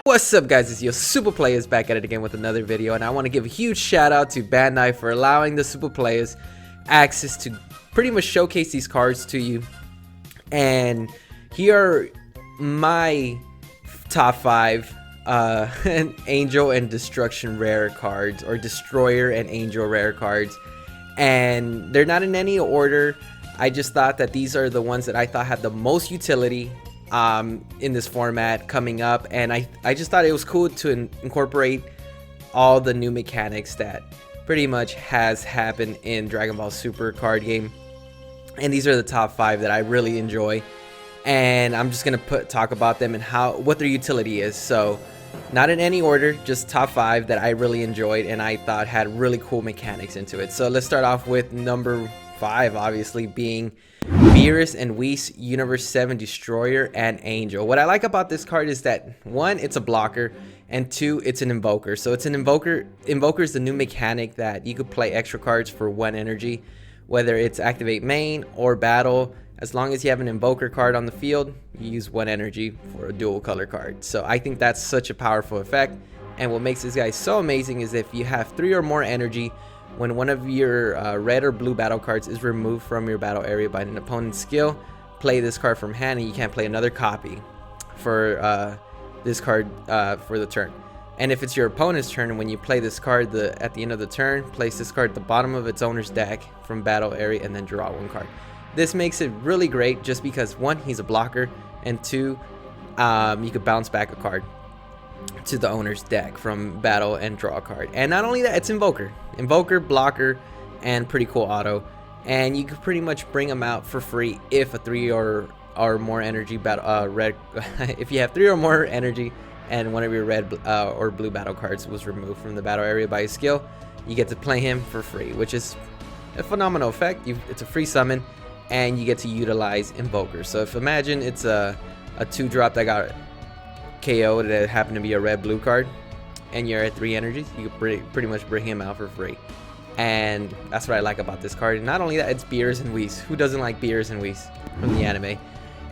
What's up guys, it's your Super Playaz back at it again with another video, and I want to give a huge shout out to Bandai for allowing the Super Playaz access to pretty much showcase these cards to you. And here are my top 5 Angel and Destruction rare cards, or Destroyer and Angel rare cards, and they're not in any order. I just thought that these are the ones that I thought had the most utility in this format coming up, and I just thought it was cool to incorporate all the new mechanics that pretty much has happened in Dragon Ball Super card game. And these are the top 5 that I really enjoy, and I'm just gonna talk about them and what their utility is. So not in any order, just top 5 that I really enjoyed and I thought had really cool mechanics into it. So let's start off with number 5, obviously being Beerus and Whis Universe 7 Destroyer and Angel. What I like about this card is that 1, it's a blocker, and 2, it's an invoker. So it's an invoker. Invoker is the new mechanic that you could play extra cards for 1 energy, whether it's activate main or battle. As long as you have an invoker card on the field, you use 1 energy for a dual color card. So I think that's such a powerful effect, and what makes this guy so amazing is if you have 3 or more energy, when one of your red or blue battle cards is removed from your battle area by an opponent's skill, play this card from hand, and you can't play another copy for this card for the turn. And if it's your opponent's turn, and when you play this card at the end of the turn, place this card at the bottom of its owner's deck from battle area and then draw 1 card. This makes it really great just because 1, he's a blocker, and 2, you could bounce back a card to the owner's deck from battle and draw a card. And not only that, it's invoker, blocker, and pretty cool auto, and you could pretty much bring them out for free if a 3 or more energy battle red if you have 3 or more energy and one of your red or blue battle cards was removed from the battle area by a skill, you get to play him for free, which is a phenomenal effect. It's a free summon, and you get to utilize invoker. So if imagine it's a 2-drop that got KO'd that happened to be a red blue card, and you're at 3 energies, you could pretty much bring him out for free. And that's what I like about this card. And not only that, it's Beerus and Whis. Who doesn't like Beerus and Whis from the anime?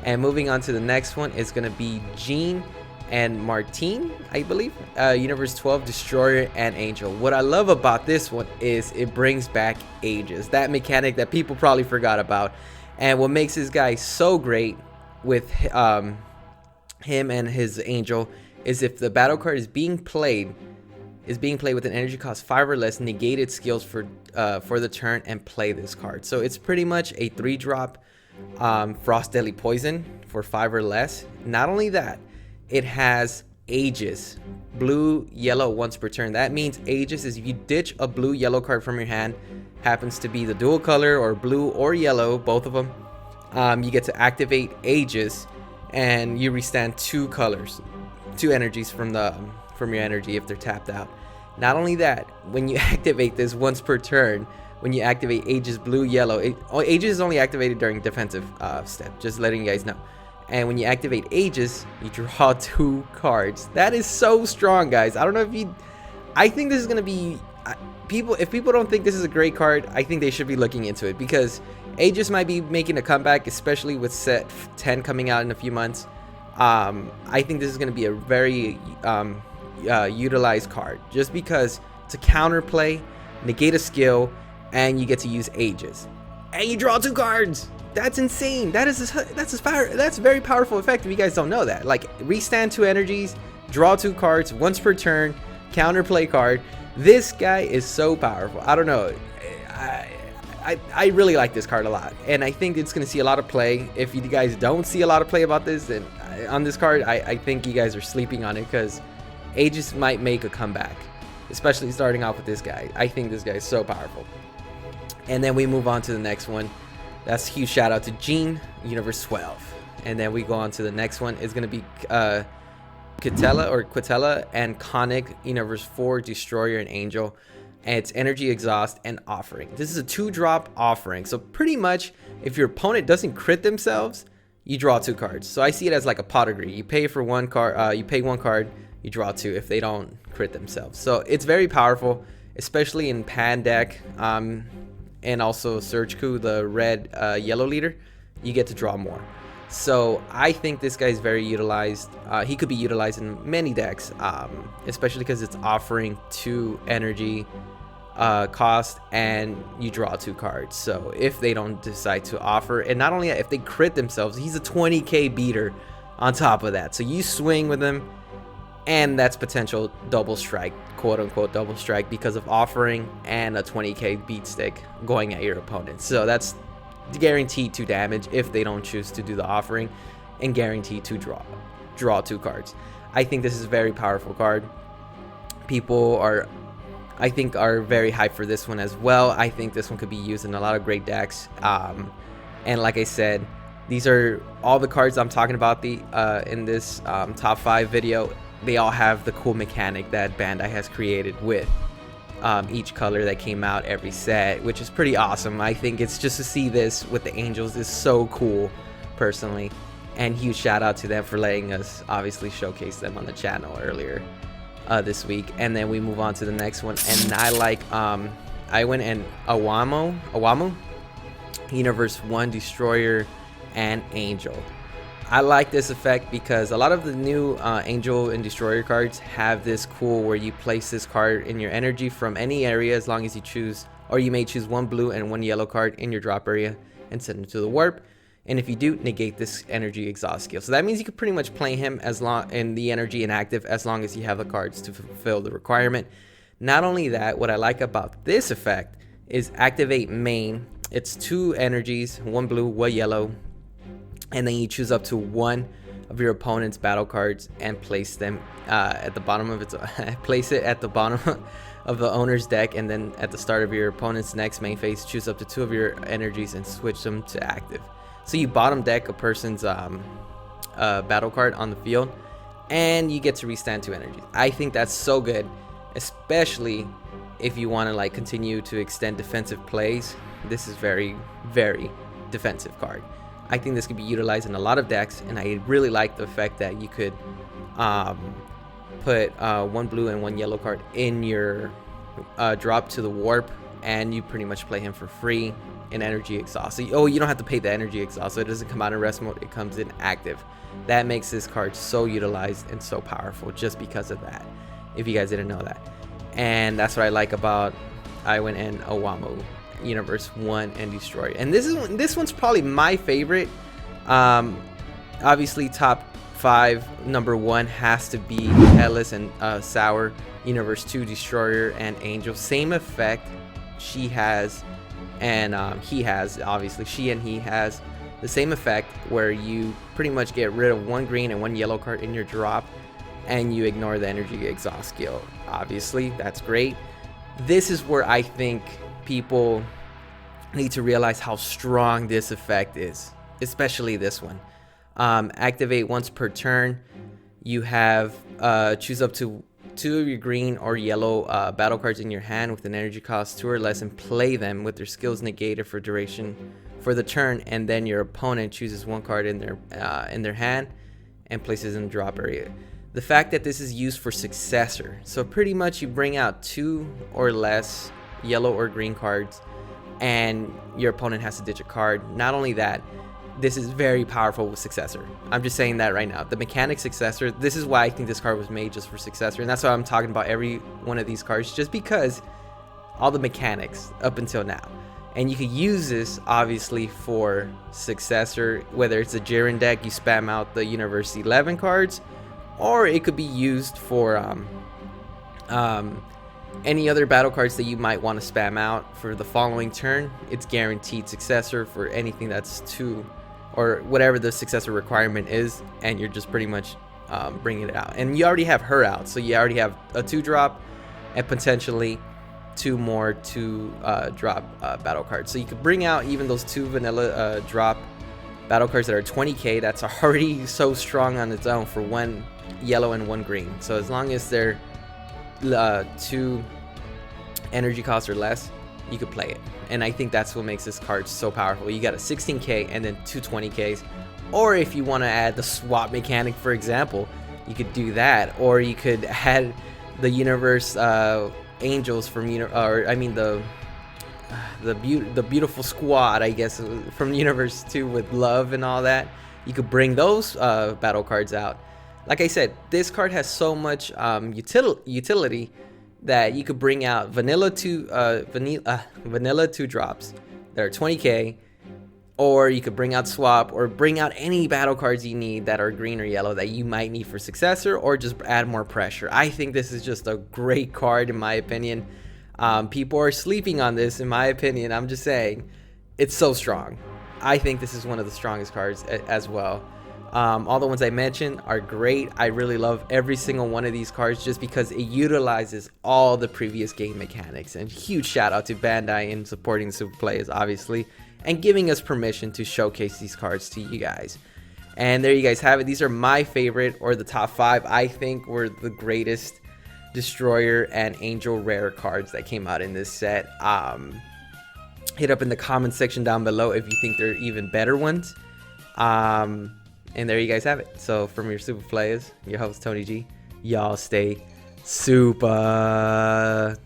And moving on to the next one is going to be Jean and Martine, I believe, Universe 12 Destroyer and Angel. What I love about this one is it brings back Ages, that mechanic that people probably forgot about. And what makes this guy so great with him and his Angel is if the battle card is being played with an energy cost 5 or less, negate its skills for the turn and play this card. So it's pretty much a 3-drop Frost Deadly Poison for 5 or less. Not only that, it has Ages, blue, yellow once per turn. That means Ages is if you ditch a blue yellow card from your hand, happens to be the dual color or blue or yellow, both of them, you get to activate Ages, and you restand 2 colors, 2 energies from your energy if they're tapped out. Not only that, when you activate this once per turn, when you activate Ages blue, yellow, Ages is only activated during defensive step, just letting you guys know. And when you activate Ages, you draw 2 cards. That is so strong, guys. I don't know if I think this is gonna be if people don't think this is a great card, I think they should be looking into it, because Ages might be making a comeback, especially with set 10 coming out in a few months. I think this is going to be a very utilized card, just because it's a counterplay, negate a skill, and you get to use Ages, and you draw 2 cards. That's insane. That's a very powerful effect if you guys don't know that. Like, restand 2 energies, draw 2 cards once per turn, counterplay card. This guy is so powerful. I don't know. I really like this card a lot, and I think it's going to see a lot of play. If you guys don't see a lot of play about this, then on this card, I think you guys are sleeping on it, because Ages might make a comeback, especially starting off with this guy. I think this guy is so powerful. And then we move on to the next one. That's a huge shout out to Jean, Universe 12. And then we go on to the next one. It's going to be Katella and Conic, Universe 4 Destroyer and Angel. And it's Energy Exhaust and Offering. This is a 2-drop Offering. So pretty much, if your opponent doesn't crit themselves, you draw 2 cards. So I see it as like a pot agree. You pay for 1 card. You pay 1 card. You draw 2 if they don't crit themselves. So it's very powerful, especially in Pan deck, and also Surge Coup, the red yellow leader. You get to draw more. So I think this guy's very utilized. He could be utilized in many decks, especially because it's offering 2 energy cost and you draw 2 cards. So if they don't decide to offer, and not only that, if they crit themselves, he's a 20k beater on top of that. So you swing with him, and that's potential double strike, quote unquote double strike, because of offering and a 20k beat stick going at your opponent. So that's guaranteed 2 damage if they don't choose to do the offering, and guaranteed to draw 2 cards. I think this is a very powerful card. People are, I think, are very hyped for this one as well. I think this one could be used in a lot of great decks. And like I said, these are all the cards I'm talking about in this top 5 video. They all have the cool mechanic that Bandai has created with each color that came out every set, which is pretty awesome. I think it's just to see this with the Angels is so cool personally, and huge shout out to them for letting us obviously showcase them on the channel earlier this week. And then we move on to the next one, and I like I went in Awamo Universe 1 Destroyer and Angel. I like this effect because a lot of the new Angel and Destroyer cards have this cool where you place this card in your energy from any area as long as you choose, or you may choose 1 blue and 1 yellow card in your drop area and send it to the warp. And if you do, negate this energy exhaust skill. So that means you could pretty much play him as long in the energy inactive as long as you have the cards to fulfill the requirement. Not only that, what I like about this effect is activate main. It's 2 energies, 1 blue, 1 yellow. And then you choose up to 1 of your opponent's battle cards and place them at the bottom of its place it at the bottom of the owner's deck, and then at the start of your opponent's next main phase, choose up to 2 of your energies and switch them to active. So you bottom deck a person's battle card on the field, and you get to restand 2 energies. I think that's so good, especially if you want to like continue to extend defensive plays. This is very, very defensive card. I think this could be utilized in a lot of decks, and I really like the fact that you could put 1 blue and 1 yellow card in your drop to the warp, and you pretty much play him for free in energy exhaust. So, you don't have to pay the energy exhaust, so it doesn't come out in rest mode, it comes in active. That makes this card so utilized and so powerful just because of that, if you guys didn't know that. And that's what I like about I went in Awamo Universe 1 and Destroy. And this one's probably my favorite. Obviously top 5, number 1 has to be Headless and Sour Universe 2 Destroyer and Angel. Same effect she has and he has. Obviously she and he has the same effect where you pretty much get rid of 1 green and 1 yellow card in your drop, and you ignore the energy exhaust skill. Obviously that's great. This is where I think people need to realize how strong this effect is, especially this one. Activate once per turn. You have choose up to 2 of your green or yellow battle cards in your hand with an energy cost 2 or less, and play them with their skills negated for duration for the turn, and then your opponent chooses 1 card in their hand and places in the drop area. The fact that this is used for successor, so pretty much you bring out 2 or less yellow or green cards and your opponent has to ditch a card. Not only that, this is very powerful with successor. I'm just saying that right now. The mechanic successor, this is why I think this card was made just for successor, and that's why I'm talking about every one of these cards, just because all the mechanics up until now. And you could use this obviously for successor, whether it's a Jiren deck, you spam out the Universe 11 cards, or it could be used for any other battle cards that you might want to spam out for the following turn. It's guaranteed successor for anything that's 2 or whatever the successor requirement is, and you're just pretty much bringing it out. And you already have her out, so you already have a 2-drop and potentially 2 more 2-drop battle cards. So you could bring out even those 2 vanilla drop battle cards that are 20k. That's already so strong on its own for 1 yellow and 1 green. So as long as they're 2 energy costs or less, you could play it. And I think that's what makes this card so powerful. You got a 16k and then 2 20ks, or if you want to add the swap mechanic, for example, you could do that. Or you could add the Universe Angels from the beautiful squad, I guess, from Universe 2 with love and all that. you could bring those battle cards out. Like I said, this card has so much utility that you could bring out vanilla 2 drops that are 20k, or you could bring out swap, or bring out any battle cards you need that are green or yellow that you might need for successor, or just add more pressure. I think this is just a great card in my opinion. People are sleeping on this in my opinion. I'm just saying, it's so strong. I think this is one of the strongest cards as well. All the ones I mentioned are great. I really love every single one of these cards just because it utilizes all the previous game mechanics. And huge shout out to Bandai in supporting the Super Playaz, obviously, and giving us permission to showcase these cards to you guys. And there you guys have it. These are my favorite, or the top 5 I think were the greatest Destroyer and Angel rare cards that came out in this set. Hit up in the comment section down below if you think there are even better ones. And there you guys have it. So from your Super Playaz, your host Tony G, y'all stay super.